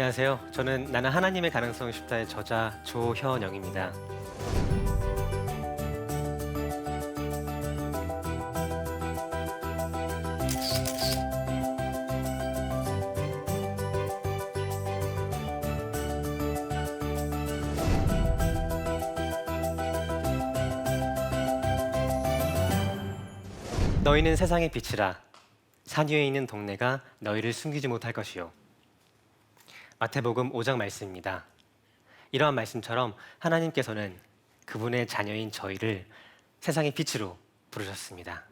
안녕하세요. 저는 나는 하나님의 가능성이 쉽다의 저자 조현영입니다. 너희는 세상의 빛이라. 산 위에 있는 동네가 너희를 숨기지 못할 것이요. 마태복음 5장 말씀입니다. 이러한 말씀처럼 하나님께서는 그분의 자녀인 저희를 세상의 빛으로 부르셨습니다.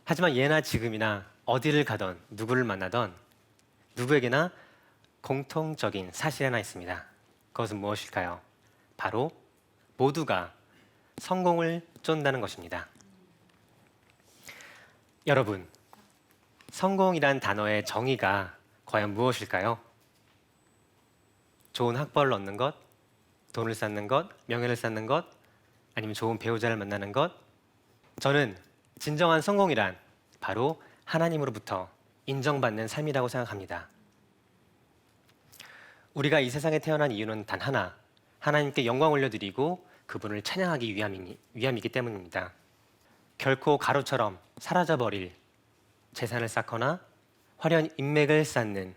하지만 예나 지금이나 어디를 가던 누구를 만나던 누구에게나 공통적인 사실 하나 있습니다. 그것은 무엇일까요? 바로 모두가 성공을 쫓는다는 것입니다. 여러분, 성공이란 단어의 정의가 과연 무엇일까요? 좋은 학벌을 얻는 것, 돈을 쌓는 것, 명예를 쌓는 것, 아니면 좋은 배우자를 만나는 것? 저는 진정한 성공이란 바로 하나님으로부터 인정받는 삶이라고 생각합니다. 우리가 이 세상에 태어난 이유는 단 하나, 하나님께 영광 올려드리고 그분을 찬양하기 위함이기 때문입니다. 결코 가루처럼 사라져버릴 재산을 쌓거나 화려한 인맥을 쌓는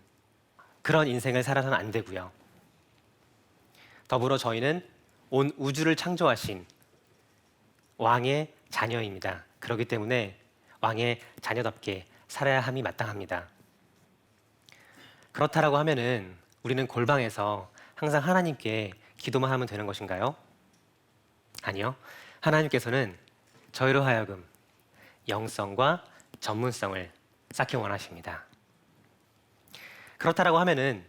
그런 인생을 살아서는 안 되고요. 더불어 저희는 온 우주를 창조하신 왕의 자녀입니다. 그렇기 때문에 왕의 자녀답게 살아야 함이 마땅합니다. 그렇다라고 하면은 우리는 골방에서 항상 하나님께 기도만 하면 되는 것인가요? 아니요. 하나님께서는 저희로 하여금 영성과 전문성을 쌓기 원하십니다. 그렇다라고 하면은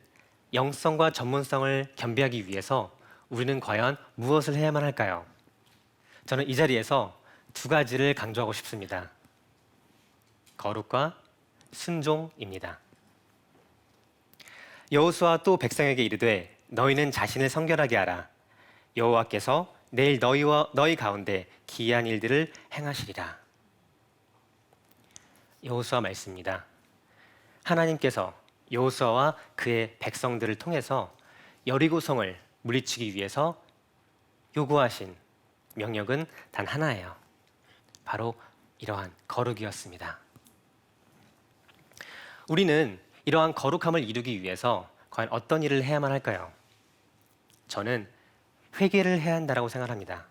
영성과 전문성을 겸비하기 위해서 우리는 과연 무엇을 해야만 할까요? 저는 이 자리에서 두 가지를 강조하고 싶습니다. 거룩과 순종입니다. 여호수아 또 백성에게 이르되 너희는 자신을 성결하게 하라. 여호와께서 내일 너희 가운데 기이한 일들을 행하시리라. 여호수아 말씀입니다. 하나님께서 여호수아와 그의 백성들을 통해서 여리고성을 물리치기 위해서 요구하신 명령은 단 하나예요. 바로 이러한 거룩이었습니다. 우리는 이러한 거룩함을 이루기 위해서 과연 어떤 일을 해야만 할까요? 저는 회개를 해야 한다고 생각합니다.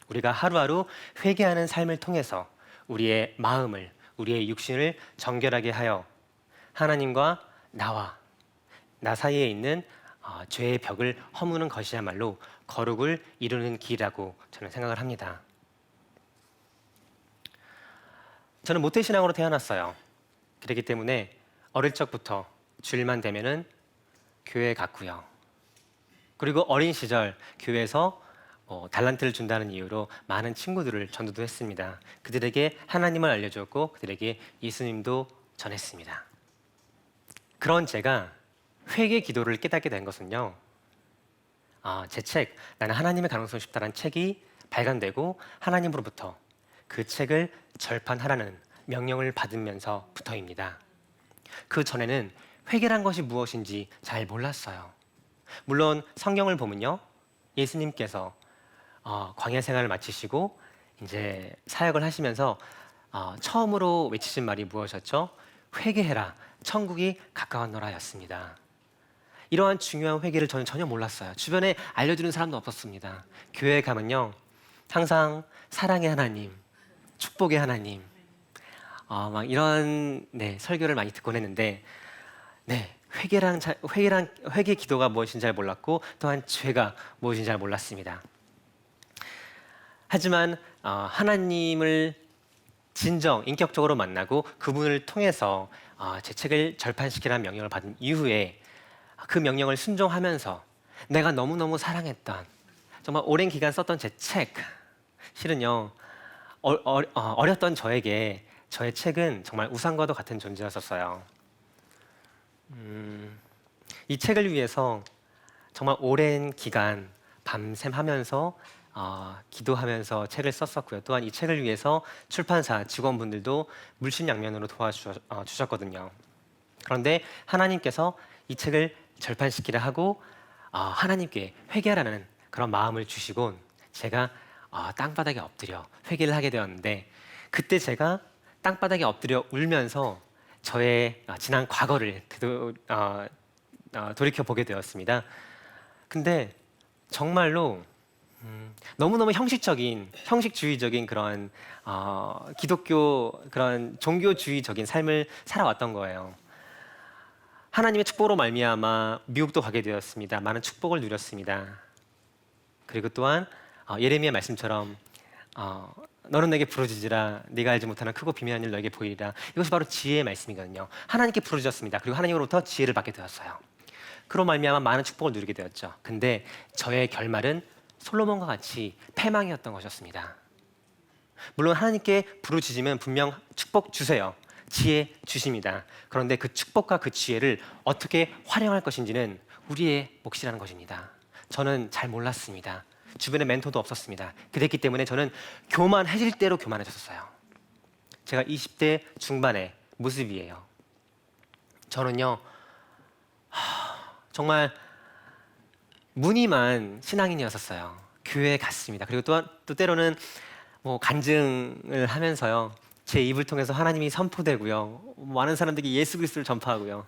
우리가 하루하루 회개하는 삶을 통해서 우리의 마음을, 우리의 육신을 정결하게 하여 하나님과 나 사이에 있는 죄의 벽을 허무는 것이야말로 거룩을 이루는 길이라고 저는 생각을 합니다. 저는 모태신앙으로 태어났어요. 그렇기 때문에 어릴 적부터 주일만 되면은 교회에 갔고요. 그리고 어린 시절 교회에서 달란트를 준다는 이유로 많은 친구들을 전도도 했습니다. 그들에게 하나님을 알려줬고 그들에게 예수님도 전했습니다. 그런 제가 회개 기도를 깨닫게 된 것은요. 제 책, 나는 하나님의 가능성이 쉽다라는 책이 발간되고 하나님으로부터 그 책을 절판하라는 명령을 받으면서부터입니다. 그 전에는 회개란 것이 무엇인지 잘 몰랐어요. 물론 성경을 보면요. 예수님께서 광야 생활을 마치시고 이제 사역을 하시면서 처음으로 외치신 말이 무엇이었죠? 회개해라, 천국이 가까웠노라였습니다. 이러한 중요한 회개를 저는 전혀 몰랐어요. 주변에 알려주는 사람도 없었습니다. 교회에 가면요, 항상 사랑의 하나님, 축복의 하나님, 막 이런 설교를 많이 듣곤 했는데, 회개 기도가 무엇인지 잘 몰랐고, 또한 죄가 무엇인지 잘 몰랐습니다. 하지만 하나님을 진정 인격적으로 만나고 그분을 통해서 제 책을 절판시키라는 명령을 받은 이후에 그 명령을 순종하면서 내가 너무너무 사랑했던 정말 오랜 기간 썼던 제 책, 실은요 어렸던 저에게 저의 책은 정말 우상과도 같은 존재였었어요. 이 책을 위해서 정말 오랜 기간 밤샘 하면서 기도하면서 책을 썼었고요. 또한 이 책을 위해서 출판사 직원분들도 물심양면으로 도와주셨거든요. 그런데 하나님께서 이 책을 절판시키라 하고 하나님께 회개하라는 그런 마음을 주시곤 제가 땅바닥에 엎드려 회개를 하게 되었는데, 그때 제가 땅바닥에 엎드려 울면서 저의 지난 과거를 돌이켜 보게 되었습니다. 근데 정말로 너무너무 형식주의적인 그런 기독교 그런 종교주의적인 삶을 살아왔던 거예요. 하나님의 축복으로 말미암아 미국도 가게 되었습니다. 많은 축복을 누렸습니다. 그리고 또한 예레미야 말씀처럼 너는 내게 부르짖으라, 네가 알지 못하는 크고 비밀한 일 너에게 보이리라. 이것이 바로 지혜의 말씀이거든요. 하나님께 부르짖었습니다. 그리고 하나님으로부터 지혜를 받게 되었어요. 그로 말미암아 많은 축복을 누리게 되었죠. 근데 저의 결말은 솔로몬과 같이 패망이었던 것이었습니다. 물론 하나님께 부르짖으면 분명 축복 주세요. 지혜 주십니다. 그런데 그 축복과 그 지혜를 어떻게 활용할 것인지는 우리의 몫이라는 것입니다. 저는 잘 몰랐습니다. 주변에 멘토도 없었습니다. 그랬기 때문에 저는 교만해질 대로 교만해졌어요. 제가 20대 중반의 모습이에요. 저는요, 정말 무늬만 신앙인이었었어요. 교회에 갔습니다. 그리고 또 때로는 뭐 간증을 하면서요, 제 입을 통해서 하나님이 선포되고요, 많은 사람들이 예수 그리스도를 전파하고요.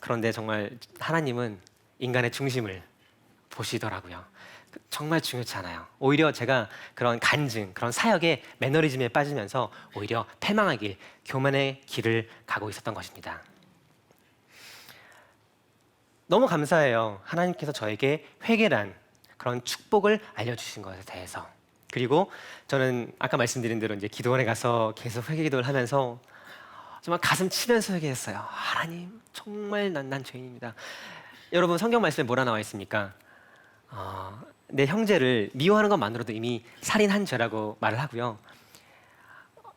그런데 정말 하나님은 인간의 중심을 보시더라고요. 정말 중요치 않아요. 오히려 제가 그런 간증, 그런 사역의 매너리즘에 빠지면서 오히려 패망의 길, 교만의 길을 가고 있었던 것입니다. 너무 감사해요. 하나님께서 저에게 회개란 그런 축복을 알려주신 것에 대해서. 그리고 저는 아까 말씀드린 대로 이제 기도원에 가서 계속 회개 기도를 하면서 정말 가슴 치면서 회개했어요. 하나님, 정말 난 죄인입니다. 여러분, 성경 말씀에 뭐라 나와 있습니까? 내 형제를 미워하는 것만으로도 이미 살인한 죄라고 말을 하고요.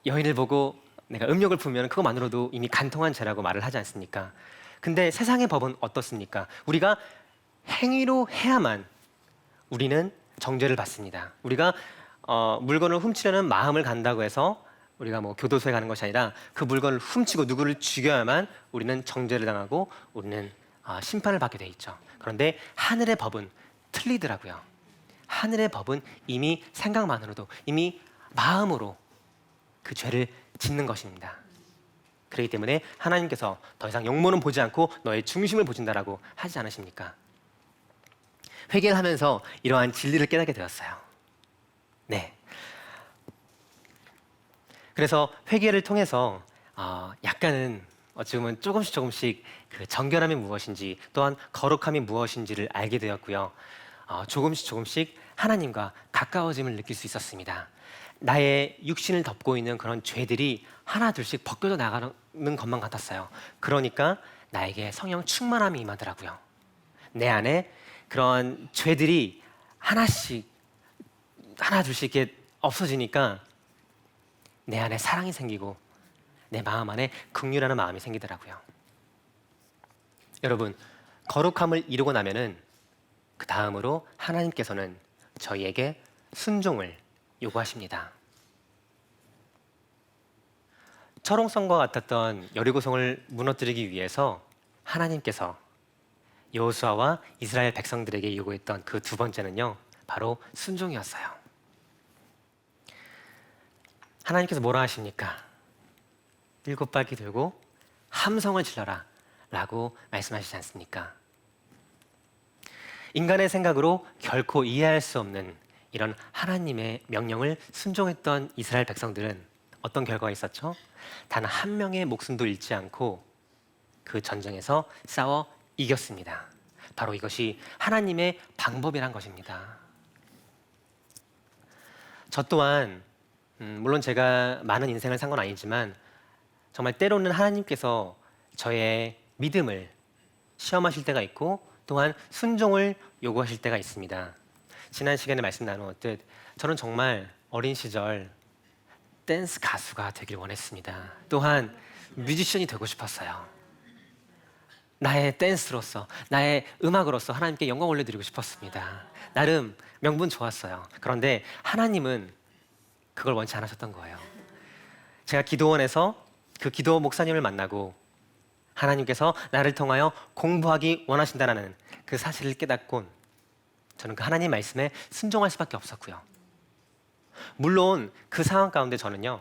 여인을 보고 내가 음욕을 품으면 그것만으로도 이미 간통한 죄라고 말을 하지 않습니까? 근데 세상의 법은 어떻습니까? 우리가 행위로 해야만 우리는 정죄를 받습니다. 우리가 물건을 훔치려는 마음을 간다고 해서 우리가 뭐 교도소에 가는 것이 아니라 그 물건을 훔치고 누구를 죽여야만 우리는 정죄를 당하고 우리는 심판을 받게 돼 있죠. 그런데 하늘의 법은 틀리더라고요. 하늘의 법은 이미 생각만으로도, 이미 마음으로 그 죄를 짓는 것입니다. 그렇기 때문에 하나님께서 더 이상 용모는 보지 않고 너의 중심을 보신다라고 하지 않으십니까? 회개를 하면서 이러한 진리를 깨닫게 되었어요. 네. 그래서 회개를 통해서 약간은 어찌 보면 조금씩 그 정결함이 무엇인지, 또한 거룩함이 무엇인지를 알게 되었고요. 조금씩 하나님과 가까워짐을 느낄 수 있었습니다. 나의 육신을 덮고 있는 그런 죄들이 하나 둘씩 벗겨져 나가는 것만 같았어요. 그러니까 나에게 성령 충만함이 임하더라고요. 내 안에 그런 죄들이 하나 둘씩 이렇게 없어지니까 내 안에 사랑이 생기고 내 마음 안에 긍휼하는 마음이 생기더라고요. 여러분, 거룩함을 이루고 나면은 그 다음으로 하나님께서는 저희에게 순종을 요구하십니다. 철옹성과 같았던 여리고성을 무너뜨리기 위해서 하나님께서 여호수아와 이스라엘 백성들에게 요구했던 그 두 번째는요, 바로 순종이었어요. 하나님께서 뭐라 하십니까? 7바퀴 들고 함성을 질러라 라고 말씀하시지 않습니까? 인간의 생각으로 결코 이해할 수 없는 이런 하나님의 명령을 순종했던 이스라엘 백성들은 어떤 결과가 있었죠? 단 한 명의 목숨도 잃지 않고 그 전쟁에서 싸워 이겼습니다. 바로 이것이 하나님의 방법이란 것입니다. 저 또한 물론 제가 많은 인생을 산 건 아니지만 정말 때로는 하나님께서 저의 믿음을 시험하실 때가 있고 또한 순종을 요구하실 때가 있습니다. 지난 시간에 말씀 나누었듯 저는 정말 어린 시절 댄스 가수가 되길 원했습니다. 또한 뮤지션이 되고 싶었어요. 나의 댄스로서, 나의 음악으로서 하나님께 영광 올려드리고 싶었습니다. 나름 명분 좋았어요. 그런데 하나님은 그걸 원치 않으셨던 거예요. 제가 기도원에서 그 기도 목사님을 만나고 하나님께서 나를 통하여 공부하기 원하신다라는 그 사실을 깨닫곤 저는 그 하나님 말씀에 순종할 수밖에 없었고요. 물론 그 상황 가운데 저는요,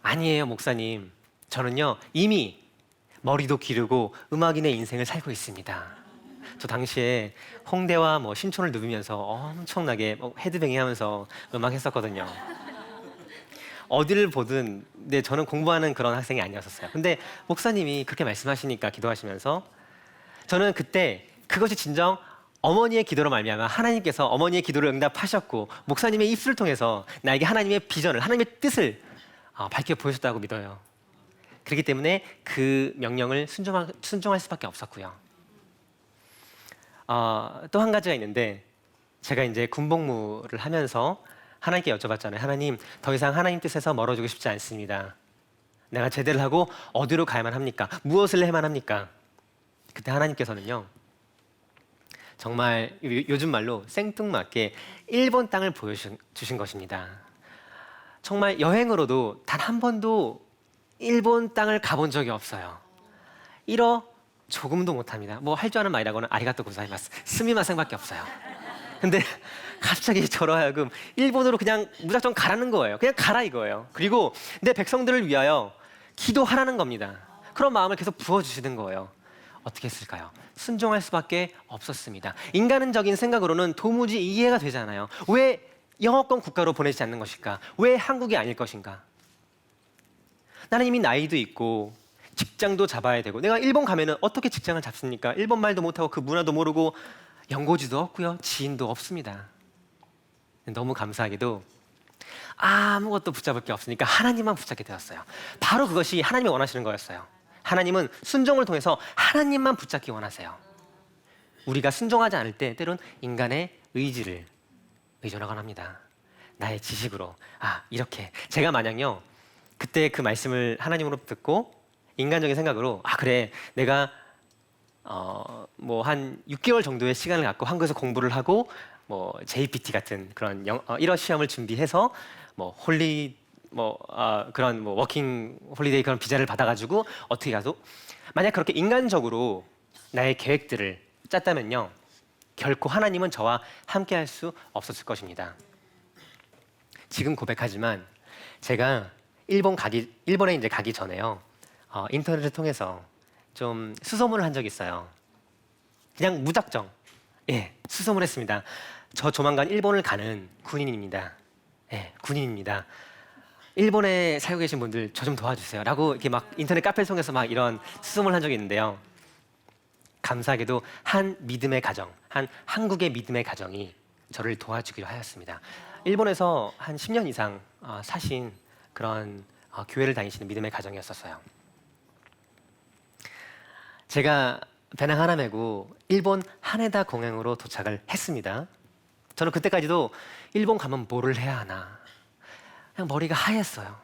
아니에요 목사님, 저는요 이미 머리도 기르고 음악인의 인생을 살고 있습니다. 저 당시에 홍대와 뭐 신촌을 누비면서 엄청나게 헤드뱅이 하면서 음악 했었거든요. 어디를 보든 네, 저는 공부하는 그런 학생이 아니었었어요. 근데 목사님이 그렇게 말씀하시니까 기도하시면서 저는 그때 그것이 진정 어머니의 기도로 말미암아 하나님께서 어머니의 기도를 응답하셨고 목사님의 입술을 통해서 나에게 하나님의 비전을, 하나님의 뜻을 밝혀 보여줬다고 믿어요. 그렇기 때문에 그 명령을 순종할 수밖에 없었고요. 또 한 가지가 있는데 제가 이제 군복무를 하면서 하나님께 여쭤봤잖아요. 하나님, 더 이상 하나님 뜻에서 멀어지고 싶지 않습니다. 내가 제대를 하고 어디로 가야만 합니까? 무엇을 해야만 합니까? 그때 하나님께서는요, 정말 요즘 말로 생뚱맞게 일본 땅을 보여주신 것입니다. 정말 여행으로도 단 한 번도 일본 땅을 가본 적이 없어요. 조금도 못합니다. 뭐 할 줄 아는 말이라고는 아리가또 고자이마스, 스미마셍밖에 없어요. 근데 갑자기 저로 하여금 일본으로 그냥 무작정 가라는 거예요. 그냥 가라 이거예요. 그리고 내 백성들을 위하여 기도하라는 겁니다. 그런 마음을 계속 부어주시는 거예요. 어떻게 했을까요? 순종할 수밖에 없었습니다. 인간적인 생각으로는 도무지 이해가 되지 않아요. 왜 영어권 국가로 보내지 않는 것일까? 왜 한국이 아닐 것인가? 나는 이미 나이도 있고 직장도 잡아야 되고, 내가 일본 가면은 어떻게 직장을 잡습니까? 일본 말도 못하고 그 문화도 모르고 연고지도 없고요, 지인도 없습니다. 너무 감사하게도 아무것도 붙잡을 게 없으니까 하나님만 붙잡게 되었어요. 바로 그것이 하나님이 원하시는 거였어요. 하나님은 순종을 통해서 하나님만 붙잡기 원하세요. 우리가 순종하지 않을 때 때론 인간의 의지를 의존하곤 합니다. 나의 지식으로 이렇게 제가 만약요 그때 그 말씀을 하나님으로 듣고 인간적인 생각으로 그래 내가 뭐 한 6개월 정도의 시간을 갖고 한국에서 공부를 하고 뭐 JPT 같은 그런 1어 시험을 준비해서 뭐 그런 뭐 워킹 홀리데이 그런 비자를 받아가지고 어떻게 가도 만약 그렇게 인간적으로 나의 계획들을 짰다면요 결코 하나님은 저와 함께할 수 없었을 것입니다. 지금 고백하지만 제가 일본에 이제 가기 전에요 인터넷을 통해서 좀 수소문을 한 적이 있어요. 그냥 무작정 수소문했습니다. 저 조만간 일본을 가는 군인입니다. 군인입니다. 일본에 살고 계신 분들 저 좀 도와주세요 라고 이렇게 막 인터넷 카페를 통해서 막 이런 수소문을 한 적이 있는데요. 감사하게도 한 한국의 믿음의 가정이 저를 도와주기로 하였습니다. 일본에서 한 10년 이상 사신 그런 교회를 다니시는 믿음의 가정이었었어요. 제가 배낭 하나 메고 일본 하네다 공항으로 도착을 했습니다. 저는 그때까지도 일본 가면 뭐를 해야 하나 그냥 머리가 하였어요.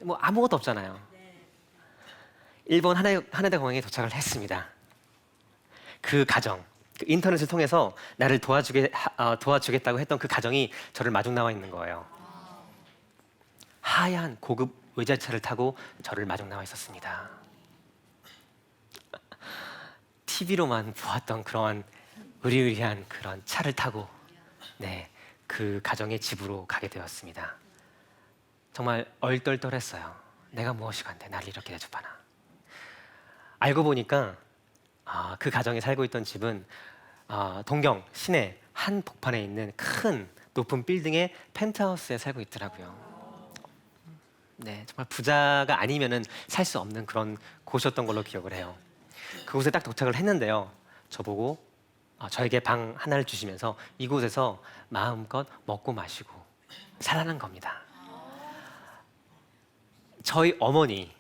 뭐 아무것도 없잖아요. 일본 하네다 공항에 도착을 했습니다. 그 가정, 그 인터넷을 통해서 나를 도와주겠다고 했던 그 가정이 저를 마중 나와 있는 거예요. 하얀 고급 외제차를 타고 저를 마중 나와 있었습니다. TV로만 보았던 그런 의리의리한 그런 차를 타고 그 가정의 집으로 가게 되었습니다. 정말 얼떨떨했어요. 내가 무엇이 간데 나를 이렇게 대접하나. 알고 보니까 그 가정이 살고 있던 집은 동경 시내 한 복판에 있는 큰 높은 빌딩의 펜트하우스에 살고 있더라고요. 정말 부자가 아니면은 살 수 없는 그런 곳이었던 걸로 기억을 해요. 그곳에 딱 도착을 했는데요. 저보고 저에게 방 하나를 주시면서 이곳에서 마음껏 먹고 마시고 살라는 겁니다. 저희 어머니,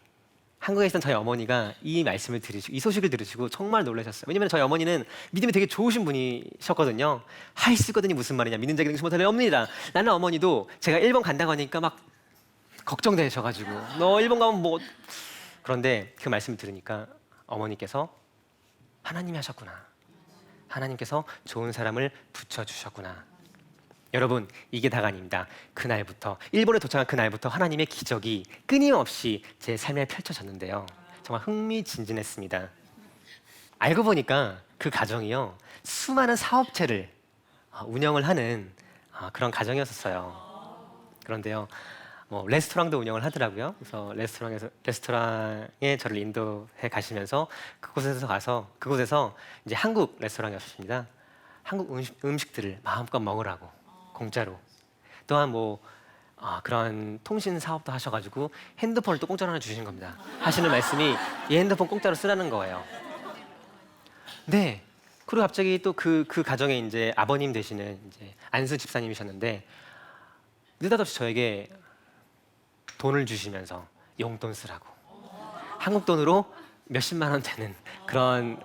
한국에 있던 저희 어머니가 이 말씀을 들으시고 이 소식을 들으시고 정말 놀라셨어요. 왜냐면 저희 어머니는 믿음이 되게 좋으신 분이셨거든요. 하이스거든이 무슨 말이냐, 믿는 자에게 능치 못할 일 없느니라. 나는 어머니도 제가 일본 간다고 하니까 막 걱정되셔가지고 너 일본 가면 뭐. 그런데 그 말씀을 들으니까 어머니께서 하나님이 하셨구나, 하나님께서 좋은 사람을 붙여주셨구나. 여러분, 이게 다가 아닙니다. 그날부터 일본에 도착한 그날부터 하나님의 기적이 끊임없이 제 삶에 펼쳐졌는데요. 정말 흥미진진했습니다. 알고 보니까 그 가정이요, 수많은 사업체를 운영을 하는 그런 가정이었어요. 그런데요, 뭐 레스토랑도 운영을 하더라고요. 그래서 레스토랑에 저를 인도해 가시면서 그곳에서 이제 한국 레스토랑이었습니다. 한국 음식들을 마음껏 먹으라고 공짜로. 또한 뭐 그런 통신 사업도 하셔가지고 핸드폰을 또 공짜로 하나 주시는 겁니다. 하시는 말씀이 이 핸드폰 공짜로 쓰라는 거예요. 네. 그리고 갑자기 또 그 가정에 이제 아버님 되시는 이제 안수 집사님이셨는데 느닷없이 저에게 돈을 주시면서 용돈 쓰라고, 한국 돈으로 몇십만 원 되는 그런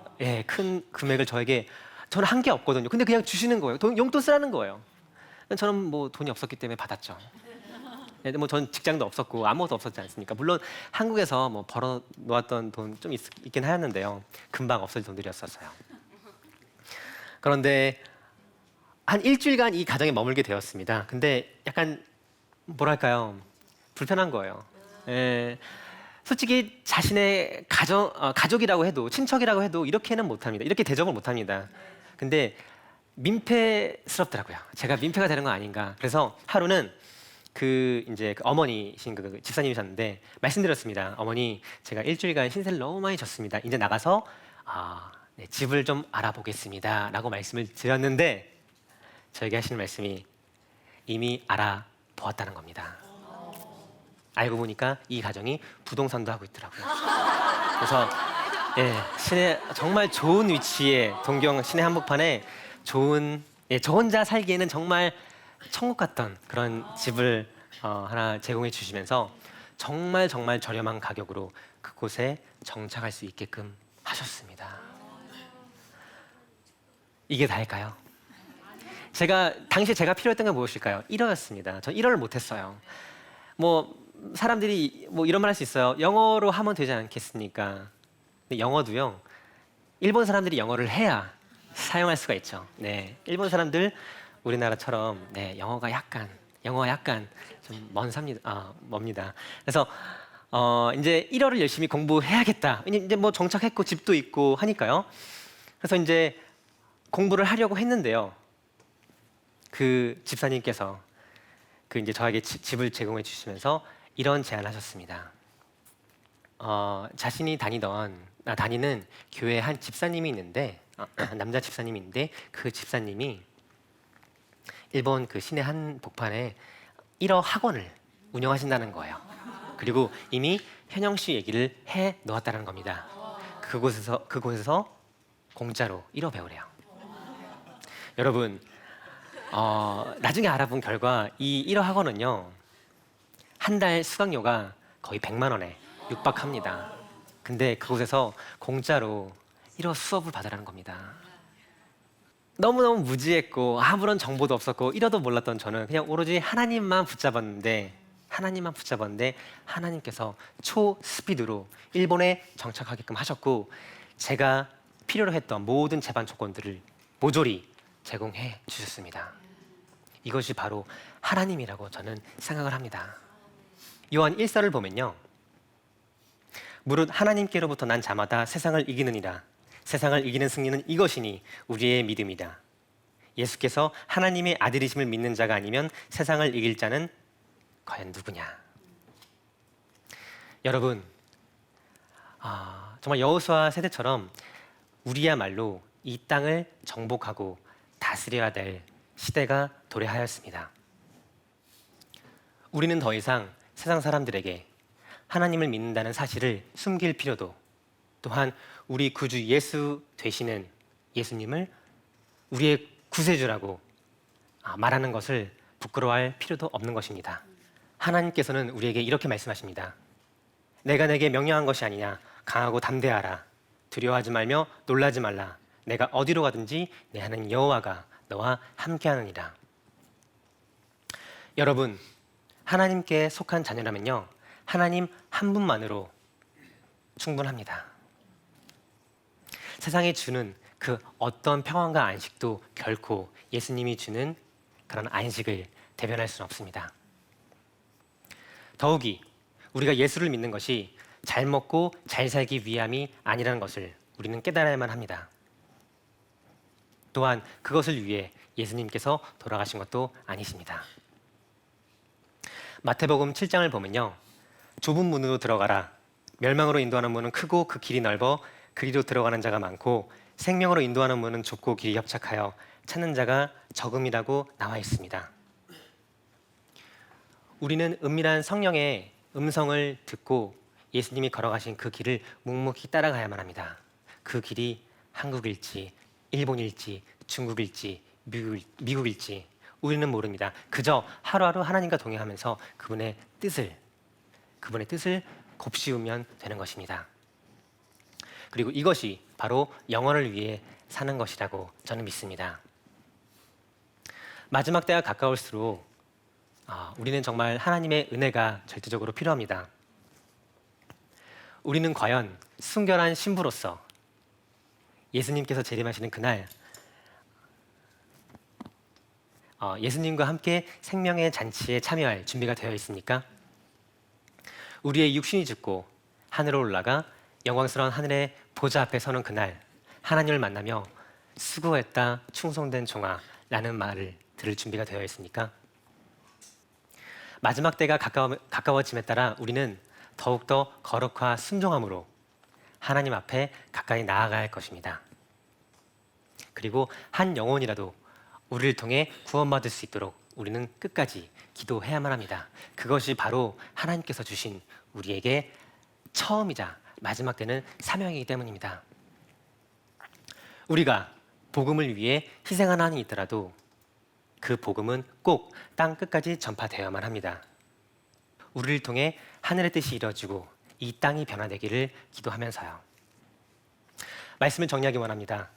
큰 금액을 저는 한 게 없거든요. 근데 그냥 주시는 거예요. 용돈 쓰라는 거예요. 저는 뭐 돈이 없었기 때문에 받았죠. 뭐 전 직장도 없었고 아무것도 없었지 않습니까? 물론 한국에서 뭐 벌어 놓았던 돈 좀 있긴 하였는데요. 금방 없어질 돈들이었었어요. 그런데 한 일주일간 이 가정에 머물게 되었습니다. 근데 약간 뭐랄까요? 불편한 거예요. 솔직히 자신의 가족이라고 해도, 친척이라고 해도 이렇게는 못합니다. 이렇게 대접을 못합니다. 근데 민폐스럽더라고요. 제가 민폐가 되는 거 아닌가. 그래서 하루는 이제 어머니신 그 집사님이셨는데 말씀드렸습니다. 어머니, 제가 일주일간 신세를 너무 많이 졌습니다. 이제 나가서 네, 집을 좀 알아보겠습니다라고 말씀을 드렸는데 저에게 하시는 말씀이 이미 알아보았다는 겁니다. 알고 보니까 이 가정이 부동산도 하고 있더라고요. 그래서 시내 정말 좋은 위치에 동경 시내 한복판에 좋은, 저 혼자 살기에는 정말 천국 같던 그런 집을 하나 제공해 주시면서 정말 저렴한 가격으로 그곳에 정착할 수 있게끔 하셨습니다. 이게 다일까요? 당시에 제가 필요했던 건 무엇일까요? 1어였습니다. 전 1어를 못했어요. 뭐 사람들이 뭐 이런 말 할 수 있어요. 영어로 하면 되지 않겠습니까? 근데 영어도요, 일본 사람들이 영어를 해야 사용할 수가 있죠. 네, 일본 사람들 우리나라처럼 영어가 약간 좀 멉니다. 그래서 이제 1어를 열심히 공부해야겠다. 이제 뭐 정착했고 집도 있고 하니까요. 그래서 이제 공부를 하려고 했는데요. 그 집사님께서 이제 저에게 집을 제공해 주시면서 이런 제안을 하셨습니다. 자신이 다니는 교회 한 집사님이 있는데 남자 집사님이 있는데 그 집사님이 일본 그 시내 한 복판에 1어 학원을 운영하신다는 거예요. 그리고 이미 현영 씨 얘기를 해 놓았다는 겁니다. 그곳에서 공짜로 1어 배우래요. 여러분, 나중에 알아본 결과 이 1어 학원은요, 한 달 수강료가 거의 100만 원에 육박합니다. 근데 그곳에서 공짜로 1어 수업을 받으라는 겁니다. 너무너무 무지했고 아무런 정보도 없었고 1어도 몰랐던 저는 그냥 오로지 하나님만 붙잡았는데 하나님께서 초스피드로 일본에 정착하게끔 하셨고 제가 필요로 했던 모든 제반 조건들을 모조리 제공해 주셨습니다. 이것이 바로 하나님이라고 저는 생각을 합니다. 요한 1서를 보면요, 무릇 하나님께로부터 난 자마다 세상을 이기느니라. 세상을 이기는 승리는 이것이니 우리의 믿음이다. 예수께서 하나님의 아들이심을 믿는 자가 아니면 세상을 이길 자는 과연 누구냐? 여러분, 정말 여호수아 세대처럼 우리야말로 이 땅을 정복하고 다스려야 될 시대가 도래하였습니다. 우리는 더 이상 세상 사람들에게 하나님을 믿는다는 사실을 숨길 필요도, 또한 우리 구주 예수 되시는 예수님을 우리의 구세주라고 말하는 것을 부끄러워할 필요도 없는 것입니다. 하나님께서는 우리에게 이렇게 말씀하십니다. 내가 내게 명령한 것이 아니냐. 강하고 담대하라. 두려워하지 말며 놀라지 말라. 내가 어디로 가든지 내 하나님 여호와가 너와 함께하느니라. 여러분, 하나님께 속한 자녀라면요, 하나님 한 분만으로 충분합니다. 세상에 주는 그 어떤 평안과 안식도 결코 예수님이 주는 그런 안식을 대변할 수는 없습니다. 더욱이 우리가 예수를 믿는 것이 잘 먹고 잘 살기 위함이 아니라는 것을 우리는 깨달아야만 합니다. 또한 그것을 위해 예수님께서 돌아가신 것도 아니십니다. 마태복음 7장을 보면요. 좁은 문으로 들어가라. 멸망으로 인도하는 문은 크고 그 길이 넓어 그리로 들어가는 자가 많고 생명으로 인도하는 문은 좁고 길이 협착하여 찾는 자가 적음이라고 나와 있습니다. 우리는 은밀한 성령의 음성을 듣고 예수님이 걸어가신 그 길을 묵묵히 따라가야만 합니다. 그 길이 한국일지, 일본일지, 중국일지, 미국일지 우리는 모릅니다. 그저 하루하루 하나님과 동행하면서 그분의 뜻을 곱씹으면 되는 것입니다. 그리고 이것이 바로 영혼을 위해 사는 것이라고 저는 믿습니다. 마지막 때가 가까울수록 우리는 정말 하나님의 은혜가 절대적으로 필요합니다. 우리는 과연 순결한 신부로서 예수님께서 재림하시는 그날 예수님과 함께 생명의 잔치에 참여할 준비가 되어 있습니까? 우리의 육신이 죽고 하늘로 올라가 영광스러운 하늘의 보좌 앞에 서는 그날 하나님을 만나며 수고했다 충성된 종아 라는 말을 들을 준비가 되어 있습니까? 마지막 때가 가까워짐에 따라 우리는 더욱더 거룩과 순종함으로 하나님 앞에 가까이 나아가야 할 것입니다. 그리고 한 영혼이라도 우리를 통해 구원받을 수 있도록 우리는 끝까지 기도해야만 합니다. 그것이 바로 하나님께서 주신 우리에게 처음이자 마지막 때는 사명이기 때문입니다. 우리가 복음을 위해 희생하는 한이 있더라도 그 복음은 꼭 땅 끝까지 전파되어야만 합니다. 우리를 통해 하늘의 뜻이 이루어지고 이 땅이 변화되기를 기도하면서요. 말씀을 정리하기 원합니다.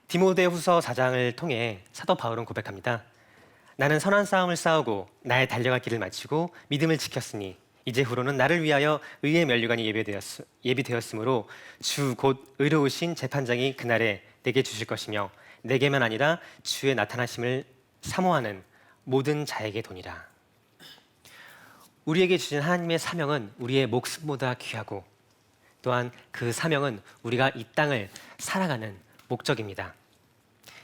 디모데후서 4장을 통해 사도 바울은 고백합니다. 나는 선한 싸움을 싸우고 나의 달려갈 길을 마치고 믿음을 지켰으니 이제 후로는 나를 위하여 의의 면류관이 예비되었으므로 주 곧 의로우신 재판장이 그날에 내게 주실 것이며 내게만 아니라 주의 나타나심을 사모하는 모든 자에게 도니라. 우리에게 주신 하나님의 사명은 우리의 목숨보다 귀하고 또한 그 사명은 우리가 이 땅을 살아가는 목적입니다.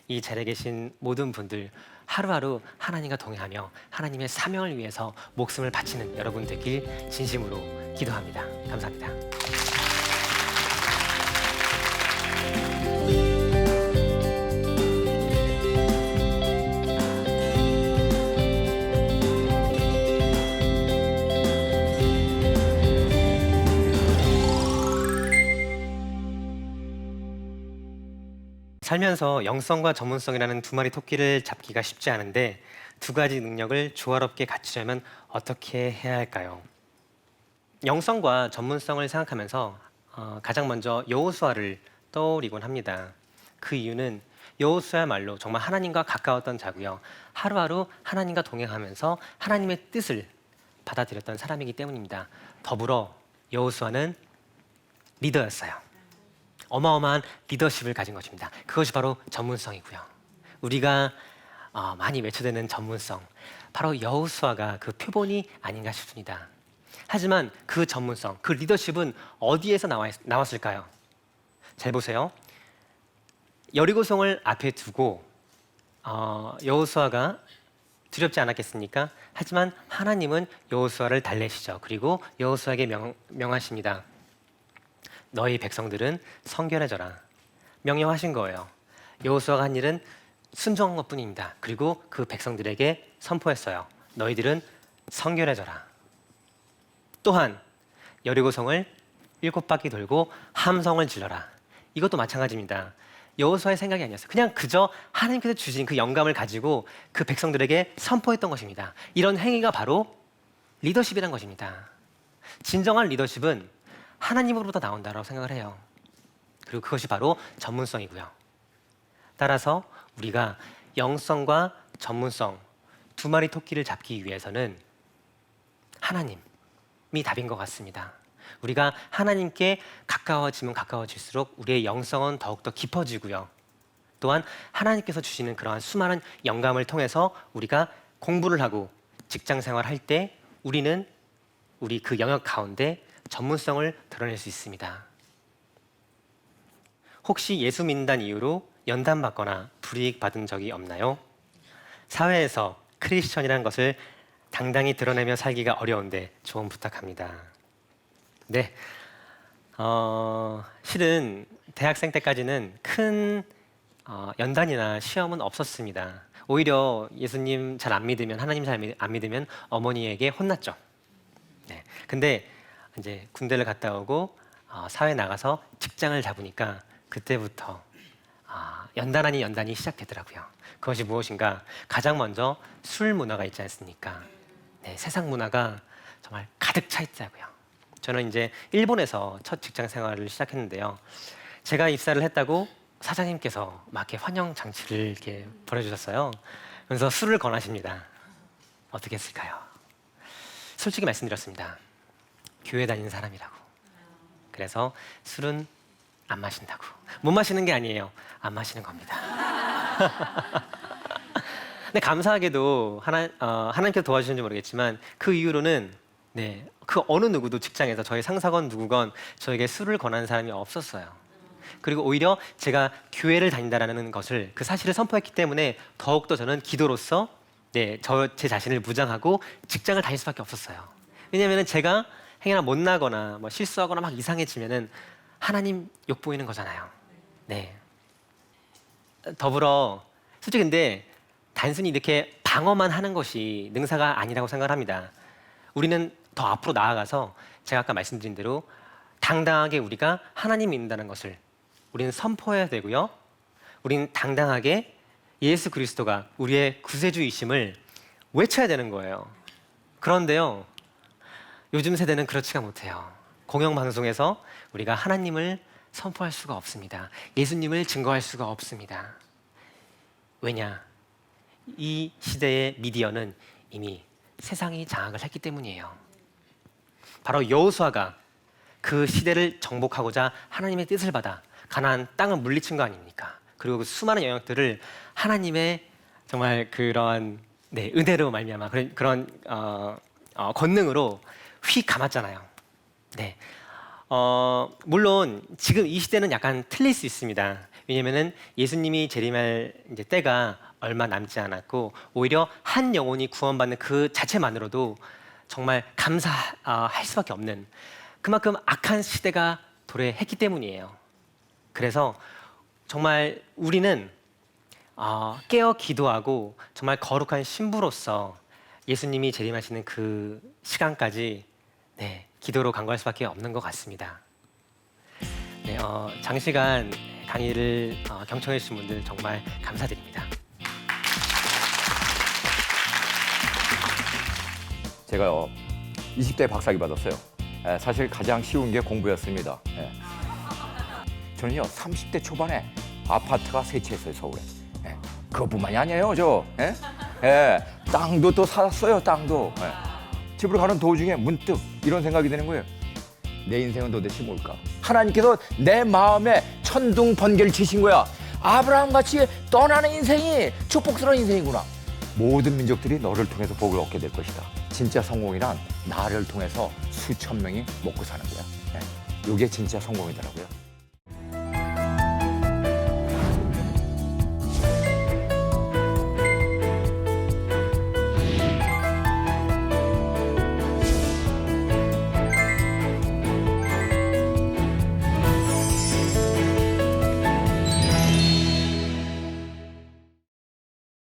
이 자리에 계신 모든 분들 하루하루 하나님과 동행하며 하나님의 사명을 위해서 목숨을 바치는 여러분 되길 진심으로 기도합니다. 감사합니다. 살면서 영성과 전문성이라는 두 마리 토끼를 잡기가 쉽지 않은데 두 가지 능력을 조화롭게 갖추려면 어떻게 해야 할까요? 영성과 전문성을 생각하면서 가장 먼저 여호수아를 떠올리곤 합니다. 그 이유는 여호수아야말로 정말 하나님과 가까웠던 자고요. 하루하루 하나님과 동행하면서 하나님의 뜻을 받아들였던 사람이기 때문입니다. 더불어 여호수아는 리더였어요. 어마어마한 리더십을 가진 것입니다. 그것이 바로 전문성이고요. 우리가 많이 외쳐대는 전문성, 바로 여호수아가 그 표본이 아닌가 싶습니다. 하지만 그 전문성, 그 리더십은 어디에서 나왔을까요? 잘 보세요. 여리고성을 앞에 두고 여호수아가 두렵지 않았겠습니까? 하지만 하나님은 여호수아를 달래시죠. 그리고 여호수아에게 명하십니다. 너희 백성들은 성결해져라. 명령하신 거예요. 여호수아가 한 일은 순종한 것뿐입니다. 그리고 그 백성들에게 선포했어요. 너희들은 성결해져라. 또한 여리고성을 7바퀴 돌고 함성을 질러라. 이것도 마찬가지입니다. 여호수아의 생각이 아니었어요. 그냥 그저 하나님께서 주신 그 영감을 가지고 그 백성들에게 선포했던 것입니다. 이런 행위가 바로 리더십이란 것입니다. 진정한 리더십은 하나님으로부터 나온다고 생각을 해요. 그리고 그것이 바로 전문성이고요. 따라서 우리가 영성과 전문성 두 마리 토끼를 잡기 위해서는 하나님이 답인 것 같습니다. 우리가 하나님께 가까워지면 가까워질수록 우리의 영성은 더욱더 깊어지고요. 또한 하나님께서 주시는 그러한 수많은 영감을 통해서 우리가 공부를 하고 직장 생활할 때 우리 그 영역 가운데 전문성을 드러낼 수 있습니다. 혹시 예수 믿는다는 이유로 연단받거나 불이익 받은 적이 없나요? 사회에서 크리스천이라는 것을 당당히 드러내며 살기가 어려운데 조언 부탁합니다. 네, 실은 대학생 때까지는 큰 연단이나 시험은 없었습니다. 오히려 예수님 잘 안 믿으면, 하나님 잘 안 믿으면 어머니에게 혼났죠. 네, 근데 이제 군대를 갔다 오고 사회 나가서 직장을 잡으니까 그때부터 연단 아닌 연단이 시작되더라고요. 그것이 무엇인가? 가장 먼저 술 문화가 있지 않습니까? 네, 세상 문화가 정말 가득 차 있다고요. 저는 이제 일본에서 첫 직장 생활을 시작했는데요. 제가 입사를 했다고 사장님께서 막 이렇게 환영 장치를 이렇게 벌여주셨어요. 그래서 술을 권하십니다. 어떻게 했을까요? 솔직히 말씀드렸습니다. 교회 다니는 사람이라고. 그래서 술은 안 마신다고. 못 마시는 게 아니에요. 안 마시는 겁니다. 근데 감사하게도 하나님께서 도와주셨는지 모르겠지만 그 이후로는 네, 그 어느 누구도 직장에서 저희 상사건 누구건 저에게 술을 권하는 사람이 없었어요. 그리고 오히려 제가 교회를 다닌다라는 것을 그 사실을 선포했기 때문에 더욱더 저는 기도로서 네, 제 자신을 무장하고 직장을 다닐 수밖에 없었어요. 왜냐하면 제가 행여나 못나거나 뭐 실수하거나 막 이상해지면은 하나님 욕 보이는 거잖아요. 네. 더불어 솔직히 근데 단순히 이렇게 방어만 하는 것이 능사가 아니라고 생각을 합니다. 우리는 더 앞으로 나아가서 제가 아까 말씀드린 대로 당당하게 우리가 하나님 믿는다는 것을 우리는 선포해야 되고요. 우리는 당당하게 예수 그리스도가 우리의 구세주이심을 외쳐야 되는 거예요. 그런데요, 요즘 세대는 그렇지가 못해요. 공영방송에서 우리가 하나님을 선포할 수가 없습니다. 예수님을 증거할 수가 없습니다. 왜냐? 이 시대의 미디어는 이미 세상이 장악을 했기 때문이에요. 바로 여호수아가 그 시대를 정복하고자 하나님의 뜻을 받아 가나안 땅을 물리친 거 아닙니까? 그리고 그 수많은 영역들을 하나님의 정말 그런 네, 은혜로 말미암아 그런 권능으로 휙 감았잖아요. 네. 물론 지금 이 시대는 약간 틀릴 수 있습니다. 왜냐면은 예수님이 재림할 이제 때가 얼마 남지 않았고 오히려 한 영혼이 구원받는 그 자체만으로도 정말 감사할 수밖에 없는 그만큼 악한 시대가 도래했기 때문이에요. 그래서 정말 우리는 깨어 기도하고 정말 거룩한 신부로서 예수님이 재림하시는 그 시간까지 네, 기도로 간구할 수밖에 없는 것 같습니다. 네, 장시간 강의를 경청해 주신 분들 정말 감사드립니다. 제가요 20대 박사학위 받았어요. 사실 가장 쉬운 게 공부였습니다. 저는요 30대 초반에 아파트가 세 채였어요 서울에. 그것뿐만이 아니에요 저. 땅도 또 살았어요 땅도. 집으로 가는 도중에 문득 이런 생각이 드는 거예요. 내 인생은 도대체 뭘까? 하나님께서 내 마음에 천둥 번개를 치신 거야. 아브라함같이 떠나는 인생이 축복스러운 인생이구나. 모든 민족들이 너를 통해서 복을 얻게 될 것이다. 진짜 성공이란 나를 통해서 수천 명이 먹고 사는 거야. 이게 진짜 성공이더라고요.